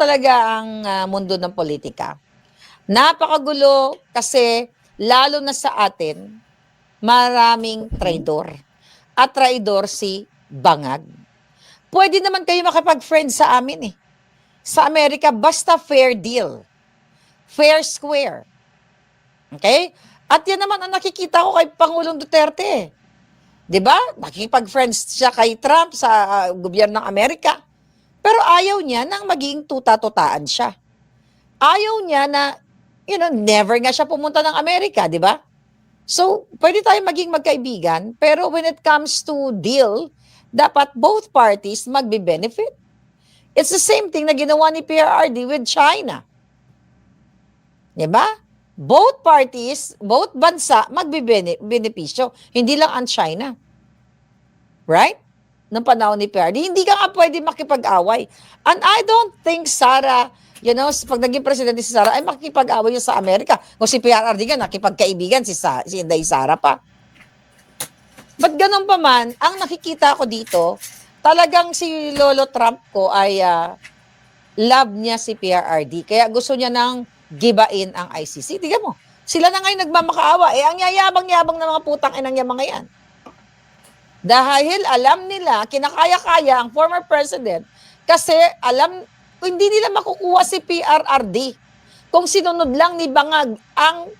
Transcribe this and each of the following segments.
talaga ang mundo ng politika. Napakagulo kasi lalo na sa atin, maraming traidor. At traidor si Bangag. Pwede naman kayo makipag-friend sa amin eh. Sa Amerika, basta fair deal. Fair square. Okay? At yan naman ang nakikita ko kay Pangulong Duterte. 'Di ba? Nakikipag-friends siya kay Trump sa gobyerno ng Amerika. Pero ayaw niya nang maging tuta-tutaan siya. Ayaw niya na, never nga siya pumunta ng Amerika, 'di ba? So, pwede tayong maging magkaibigan, pero when it comes to deal, dapat both parties magbe-benefit. It's the same thing na ginawa ni PRRD with China. 'Di ba? Both parties, both bansa magbe-benepisyo, hindi lang ang China. Right? Nung panahon ni PRRD, hindi ka nga pwede makipag-away. And I don't think Sara, pag naging presidente si Sara, ay makikipag-away yun sa Amerika. Kung si PRRD nga, nakipagkaibigan si Inday Sara pa. But ganun pa man, ang nakikita ko dito, talagang si Lolo Trump ko ay love niya si PRRD. Kaya gusto niya nang gibain ang ICC. Tingnan mo, sila na ngayon nagmamakaawa. Ang yayabang-yabang ng mga putang inang yung mga yan. Dahil alam nila, kinakaya-kaya ang former president kasi hindi nila makukuha si PRRD. Kung sinunod lang ni Bangag ang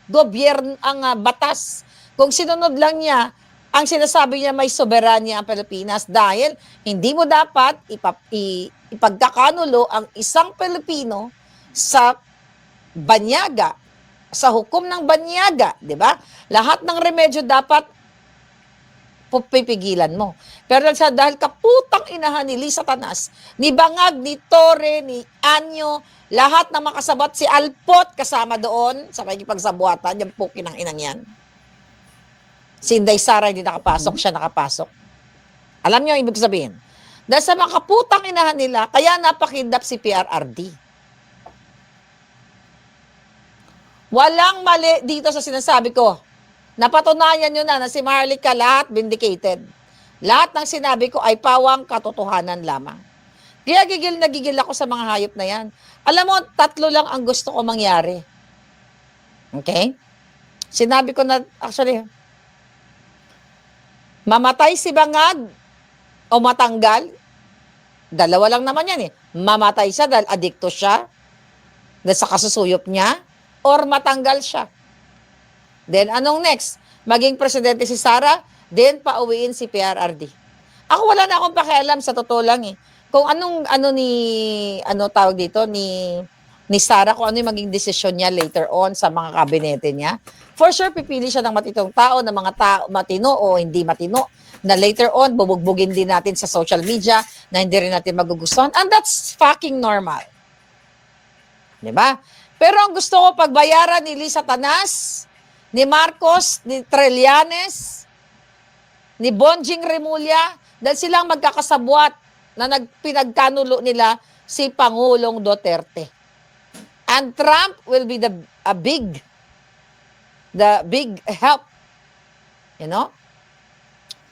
gobyerno, ang batas, kung sinunod lang niya ang sinasabi niya may soberanya ang Pilipinas dahil hindi mo dapat ipagkakanulo ang isang Pilipino sa banyaga, sa hukom ng banyaga, di ba? Lahat ng remedyo dapat pipigilan mo. Pero dahil kaputang inahan ni Lisa Tanas, ni Bangag, ni Torre, ni Anyo, lahat ng makasabat, si Alpot kasama doon sa pakikipagsabuatan, yung pukin ng inang yan. Si Inday Sara hindi nakapasok, siya nakapasok. Alam niyo ang ibig sabihin? Dahil sa mga kaputang inahan nila, kaya napakidap si PRRD. Walang mali dito sa sinasabi ko. Napatunayan nyo na si Marlica lahat vindicated. Lahat ng sinabi ko ay pawang katotohanan lamang. Kaya gigil na gigil ako sa mga hayop na yan. Alam mo, 3 lang ang gusto ko mangyari. Okay? Sinabi ko na, actually, mamatay si Bangag o matanggal. 2 lang naman yan eh. Mamatay siya dahil adikto siya, dahil sa kasusuyop niya, or matanggal siya. Then, anong next? Maging presidente si Sara, then pauwiin si PRRD. Ako wala na akong pakialam, sa totoo lang eh. Kung tawag dito, ni Sara, kung ano yung maging desisyon niya later on sa mga kabinete niya. For sure, pipili siya ng matitong tao, ng mga tao, matino o hindi matino, na later on, bubugbugin din natin sa social media, na hindi rin natin magugustuhan. And that's fucking normal. Diba? Pero ang gusto ko, pagbayaran ni Lisa Tanas, ni Marcos, ni Trillanes, ni Bonjing Remulla, dahil silang magkakasabwat na pinagkanulo nila si Pangulong Duterte. And Trump will be the big help,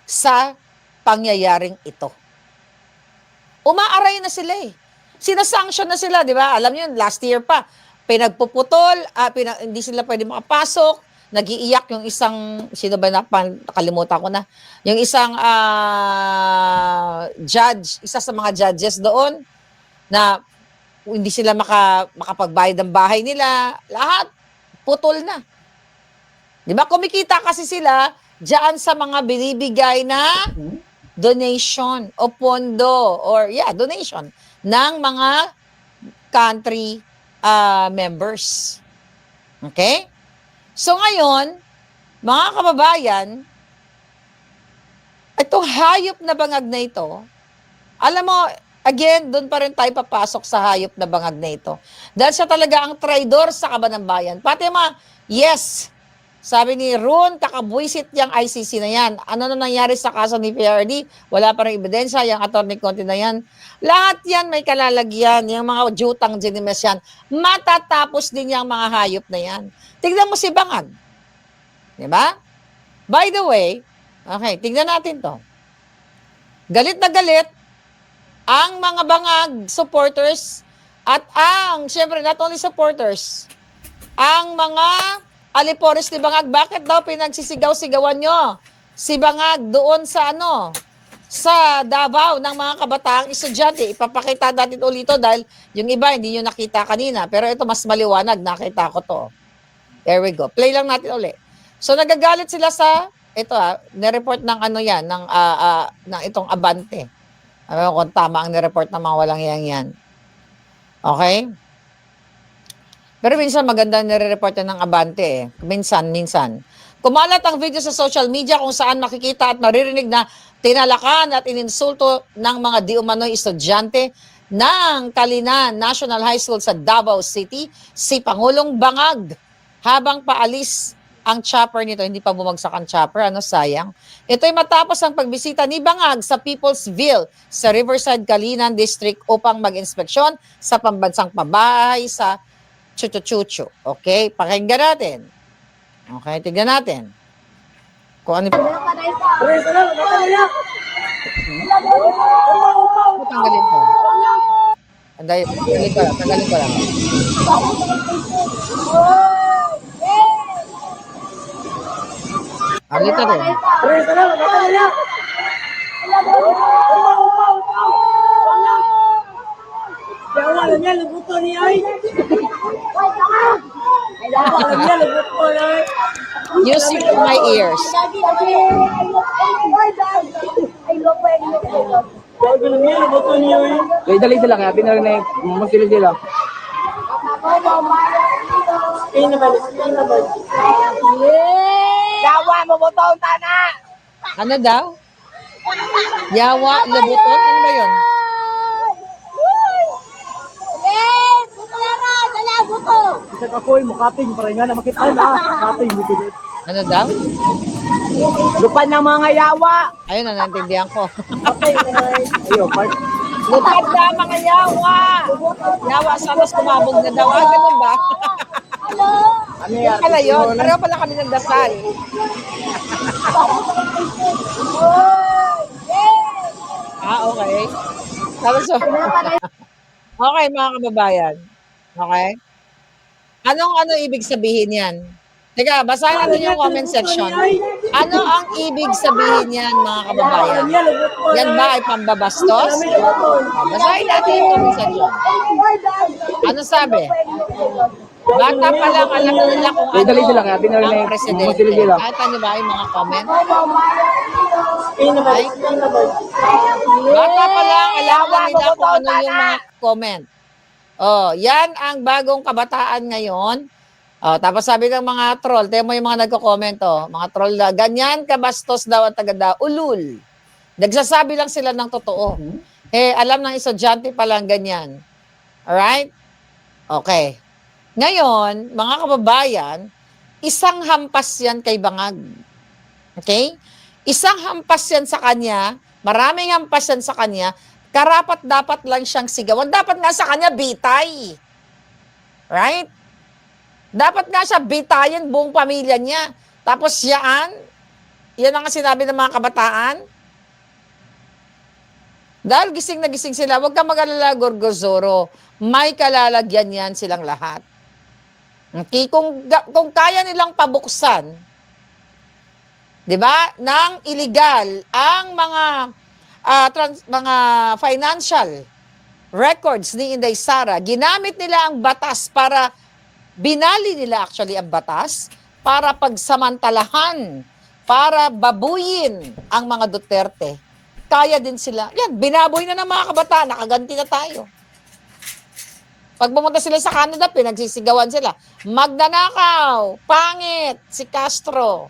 sa pangyayaring ito. Umaaray na sila eh. Sinasanction na sila, di ba? Alam niyo, last year pa, pinagpuputol, hindi sila pwede makapasok, nag-iiyak yung isang, sino ba nakalimutan ko na, yung isang judge, isa sa mga judges doon, na hindi sila makapagbayad ng bahay nila, lahat, putol na. Di ba? Kumikita kasi sila diyan sa mga binibigay na donation o pondo, or donation ng mga country members. Okay? So ngayon, mga kababayan, itong hayop na bangag na ito, alam mo, again, doon pa rin tayo papasok sa hayop na bangag na ito. Dahil siya talaga ang traidor sa kaban ng bayan. Pati mga, yes, sabi ni Ron, kakabwisit yung ICC na yan. Ano na nangyari sa kaso ni PRD? Wala pa rin ebidensya, yung attorney Conti na yan. Lahat yan may kalalagyan, yung mga jutang ginimes yan. Matatapos din yung mga hayop na yan. Tignan mo si Bangag. Diba? By the way, okay, tignan natin to. Galit na galit ang mga Bangag supporters At syempre, not only supporters, ang mga alipores ni Bangag, bakit daw pinagsisigaw-sigawan nyo si Bangag doon sa sa Davao ng mga kabataang estudyante? Ipapakita natin ulito dahil yung iba hindi nyo nakita kanina. Pero ito mas maliwanag, nakita ko to. There we go. Play lang natin uli. So nagagalit sila sa, ito nireport ng yan, ng itong Abante. Ano kung tama ang nireport ng mga walang yan. Okay? Pero minsan maganda nire-report ng Abante Minsan. Kumalat ang video sa social media kung saan makikita at maririnig na tinalakan at ininsulto ng mga di umano'y estudyante ng Kalinan National High School sa Davao City si Pangulong Bangag habang paalis ang chopper nito. Hindi pa bumagsak ang chopper, sayang. Ito'y matapos ang pagbisita ni Bangag sa Peoplesville sa Riverside, Kalinan District upang mag-inspeksyon sa pambansang pabahay sa Chuchu. Okay, pakinggan natin. Okay, tignan natin. Kung ano tanggalin ko. Tanggalin ko lang. Alito din. Music to my ears. Kaya dali sila kaya pinarinig magsilid sila. Yawa mo botong tana. Ano daw? Yawa, labuton? Ano ba yun? Isa ka koy mo kaping para nga na makita na kaping dito. Ano daw? Lupan ng mga yawa. Ayun na, naintindihan ko. Ayo, part. Lupad na mga yawa! Yawa, sana kumabog na daw. Ganun ba? Ano Yun pala yun. Pareho pala kami ng dasal. Okay. Tapos, okay, mga kababayan. Okay? Ano ibig sabihin yan? Teka, basahin natin yung comment section. Ano ang ibig sabihin yan, mga kababayan? Yan ba ay pambabastos? Basahin natin yung comment section. Ano sabi? Bata pa lang alam nila kung ano Dali sila kaya pinarinig ang presidente. magsilid sila. Kahit ano ba yung mga comment? Ay, bata pa lang alam na nila kung ano yung mga comment. Yan ang bagong kabataan ngayon. Tapos sabi ng mga troll, tayo mo yung mga nagko-comment, mga troll na, ganyan kabastos daw at taga ulul. Nagsasabi lang sila ng totoo. Alam ng estudyante pa lang ganyan. Alright? Okay. Ngayon, mga kababayan, isang hampas yan kay Bangag. Okay? Isang hampas yan sa kanya, maraming hampas yan sa kanya, karapat-dapat lang siyang sigawan. Dapat nga sa kanya bitay. Right? Dapat nga siya bitayin buong pamilya niya. Tapos yan ang sinabi ng mga kabataan. Dahil gising na gising sila, huwag kang mag-alala, Gorgozoro. May kalalagyan yan silang lahat. Okay? Kung kaya nilang pabuksan, di ba, ng illegal ang mga financial records ni Inday Sara, ginamit nila ang batas para binali nila actually ang batas para pagsamantalahan, para babuyin ang mga Duterte. Kaya din sila. Yan, binaboy na ng mga kabataan, nakaganti na tayo. Pag pumunta sila sa Canada, pinagsisigawan sila. Magnanakaw, pangit, si Castro.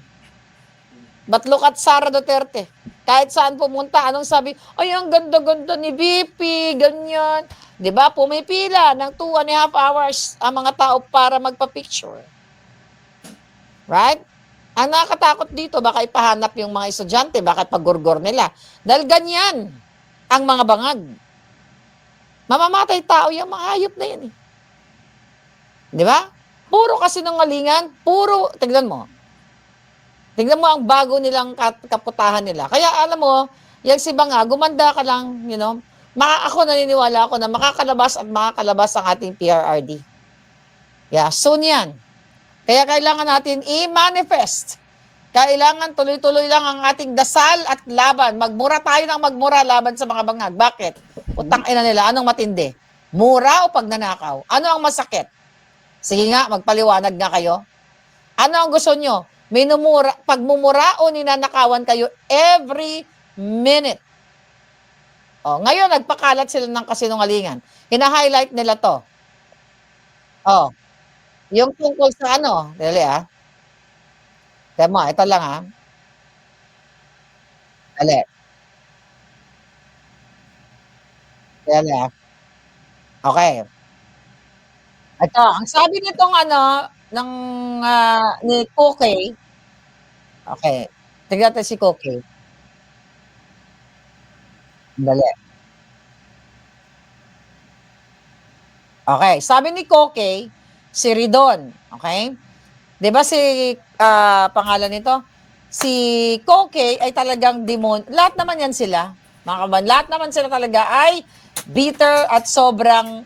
But look at Sara Duterte. Kahit saan pumunta, anong sabi? Ay, ang ganda-ganda ni BP, ganyan. Di ba? Pumipila ng 2.5 hours ang mga tao para magpa-picture. Right? Ang nakakatakot dito, baka ipahanap yung mga estudyante, baka pagurgor nila. Dahil ganyan ang mga bangag. Mamamatay tao yung mga hayop na yan. Di ba? Puro kasinungalingan, tignan mo. Tignan mo ang bago nilang kaputahan nila. Kaya alam mo, yung si Bangag, gumanda ka lang, ako naniniwala ako na makakalabas at makakalabas ang ating PRRD. Yeah, soon yan. Kaya kailangan natin i-manifest. Kailangan tuloy-tuloy lang ang ating dasal at laban. Magmura tayo ng magmura laban sa mga bangag. Bakit? Utang ina nila, anong matindi? Mura o pagnanakaw? Ano ang masakit? Sige nga, magpaliwanag nga kayo. Ano ang gusto nyo? Pagmumura o ninanakawan kayo every minute. Oh, ngayon, nagpakalat sila ng kasinungalingan. Hina-highlight nila to. Oh, yung tungkol sa ano, dali Demo, ito lang Dali. Dali Okay. Ito, ang sabi nitong ano, ng ni Cookie, okay, tignan natin si Cookie. Dali. Okay, sabi ni Cookie, si Ridon, okay? 'Di ba si pangalan nito? Si Cookie ay talagang lahat naman yan sila. Mga kaban, lahat naman sila talaga ay bitter at sobrang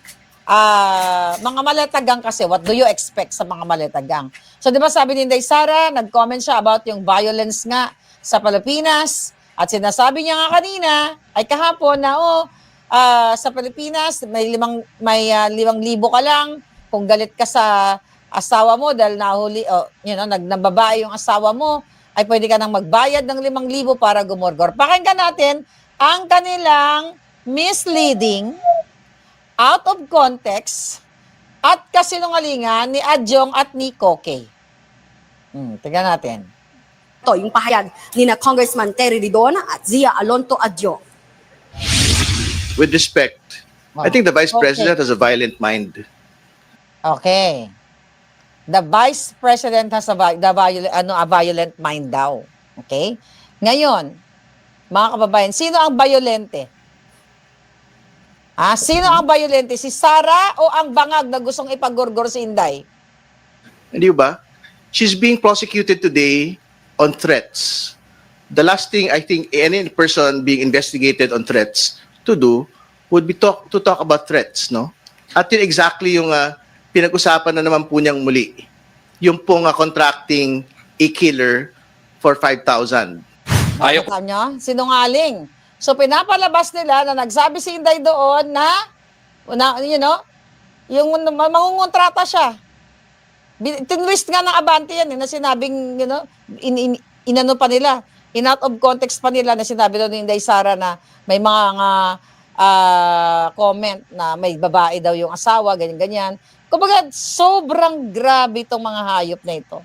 mga malatagang kasi. What do you expect sa mga malatagang? So 'di ba sabi ni Inday Sara, nag-comment siya about yung violence nga sa Pilipinas at sinasabi niya nga kanina ay kahapon na sa Pilipinas may 5,000 ka lang kung galit ka sa asawa mo dahil nahuli nagbabae yung asawa mo ay pwede ka nang magbayad ng 5,000 para gumorgor. Pakinggan natin ang kanilang misleading, out of context, at kasinungalingan ni Adjong at ni Cookie. Tingnan natin. Ito, yung pahayag ni na Congressman Terry Ridon at Zia Alonto Adjo. With respect, I think the Vice Okay. President has a violent mind. Okay. The Vice President has a violent mind daw. Okay? Ngayon, mga kababayan, sino ang violente? Sino ang violente? Si Sara o ang bangag na gustong ipagorgor si Inday? Hindi ba? She's being prosecuted today on threats. The last thing I think any person being investigated on threats to do would be to talk about threats, no? At yun exactly yung pinag-usapan na naman po niyang muli. Yung pong contracting a killer for 5,000. Alam nyo? Sinungaling. So pinapalabas nila na nagsabi si Inday doon na yung mangungontrata siya. Tinwist nga ng Abante yan na sinabing, inano pa nila, in-out of context pa nila na sinabi doon ni Inday Sara na may mga comment na may babae daw yung asawa, ganyan-ganyan. Kumbaga, sobrang grabe itong mga hayop na ito.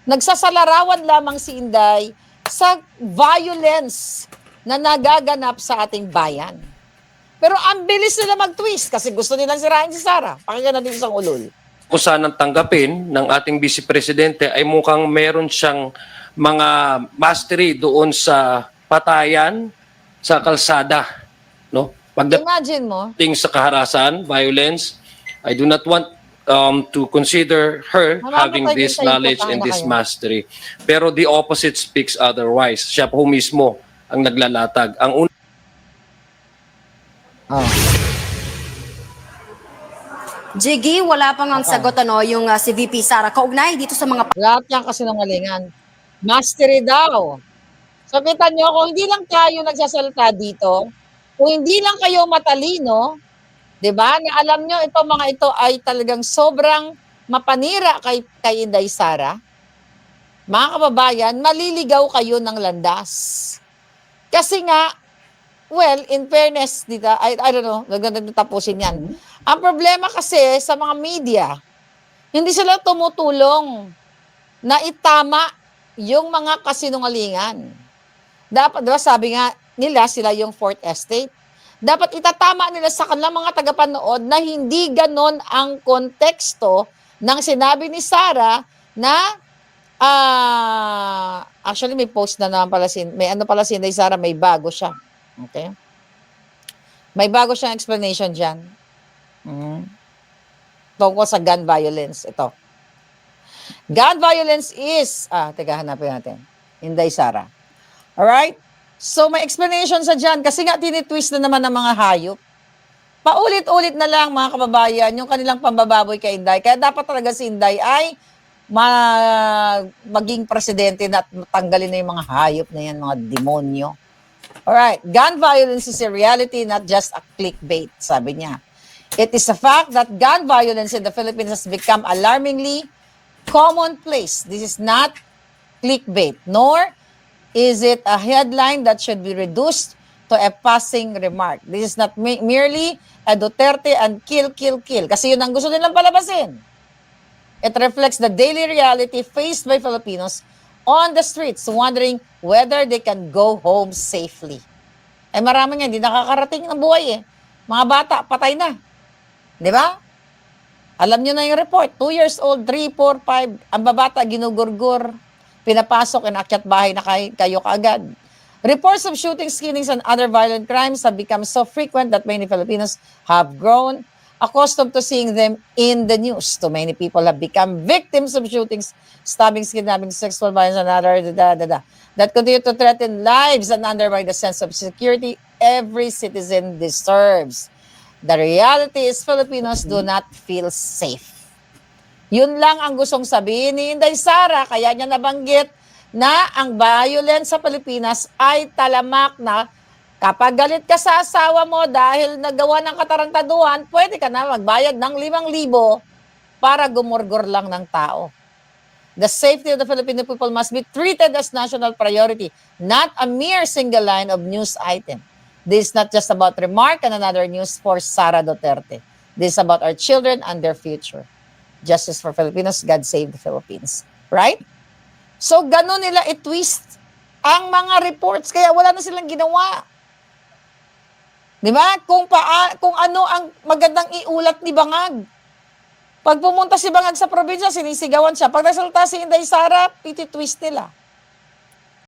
Nagsasalarawan lamang si Inday sa violence na nagaganap sa ating bayan. Pero ang bilis nila mag-twist kasi gusto nilang sirain si Sara. Pakinggan natin isang ulol. Kung saan ang tanggapin ng ating Vice Presidente ay mukhang meron siyang mga mastery doon sa patayan, sa kalsada. No? Imagine mo, Pagdating sa kaharasan, violence, I do not want to consider her Mamamatay having din this sa knowledge ipotang and na this kayo. mastery. Pero the opposite speaks otherwise. Siya po mismo ang naglalatag. Ang Jiggy, wala pang ang sagot yung si VP Sara kaugnay dito sa mga lahat yan kasinungalingan. Mastery daw. So kita nyo, kung hindi lang tayo nagsasalita dito, kung hindi lang kayo matalino, di ba, na alam nyo, itong mga ito ay talagang sobrang mapanira kay Inday Sara, mga kababayan, maliligaw kayo ng landas. Kasi nga, well, in fairness, dito, I don't know, nagandang tapusin yan. Ang problema kasi sa mga media, hindi sila tumutulong na itama yung mga kasinungalingan. Dapat, diba, sabi nga nila, sila yung fourth estate. Dapat itatama nila sa kanilang mga tagapanood na hindi ganon ang konteksto ng sinabi ni Sara na actually may post na naman pala may ano pala si Inday Sara, may bago siya. Okay? May bago siyang explanation diyan. Tungkol sa gun violence. Ito. Gun violence is, teka, hanapin natin. Inday Sara. Alright? So may explanation sa dyan kasi nga tinitwist na naman ng mga hayop. Paulit-ulit na lang mga kababayan yung kanilang pambababoy kay Inday. Kaya dapat talaga si Inday ay maging presidente na at tanggalin na yung mga hayop na yan, mga demonyo. Alright, gun violence is a reality, not just a clickbait, sabi niya. It is a fact that gun violence in the Philippines has become alarmingly commonplace. This is not clickbait, nor is it a headline that should be reduced to a passing remark. This is not merely a Duterte and kill. Kasi yun ang gusto nilang palabasin. It reflects the daily reality faced by Filipinos on the streets, wondering whether they can go home safely. Eh marami nga, hindi nakakarating ng buhay eh. Mga bata, patay na. Di ba? Alam nyo na yung report. 2 years old, 3, 4, 5. Ang babata, ginugurgur. Pinapasok, inakyat bahay na kayo kaagad. Reports of shootings, killings, and other violent crimes have become so frequent that many Filipinos have grown accustomed to seeing them in the news. Too many people have become victims of shootings, stabbings, kidnappings, sexual violence, and other that continue to threaten lives and undermine the sense of security every citizen deserves. The reality is Filipinos do not feel safe. Yun lang ang gustong sabihin ni Inday Sara, kaya niya nabanggit na ang violence sa Pilipinas ay talamak na kapag galit ka sa asawa mo dahil nagawa ng katarantaduhan, pwede ka na magbayad ng 5,000 para gumurgor lang ng tao. The safety of the Filipino people must be treated as national priority, not a mere single line of news item. This is not just about remark and another news for Sara Duterte. This is about our children and their future. Justice for Filipinos, God save the Philippines. Right? So, ganun nila i-twist ang mga reports. Kaya wala na silang ginawa. Di ba? Kung ano ang magandang iulat ni Bangag. Pag pumunta si Bangag sa probinsya, sinisigawan siya. Pag nasalta si Inday Sara, iti-twist nila.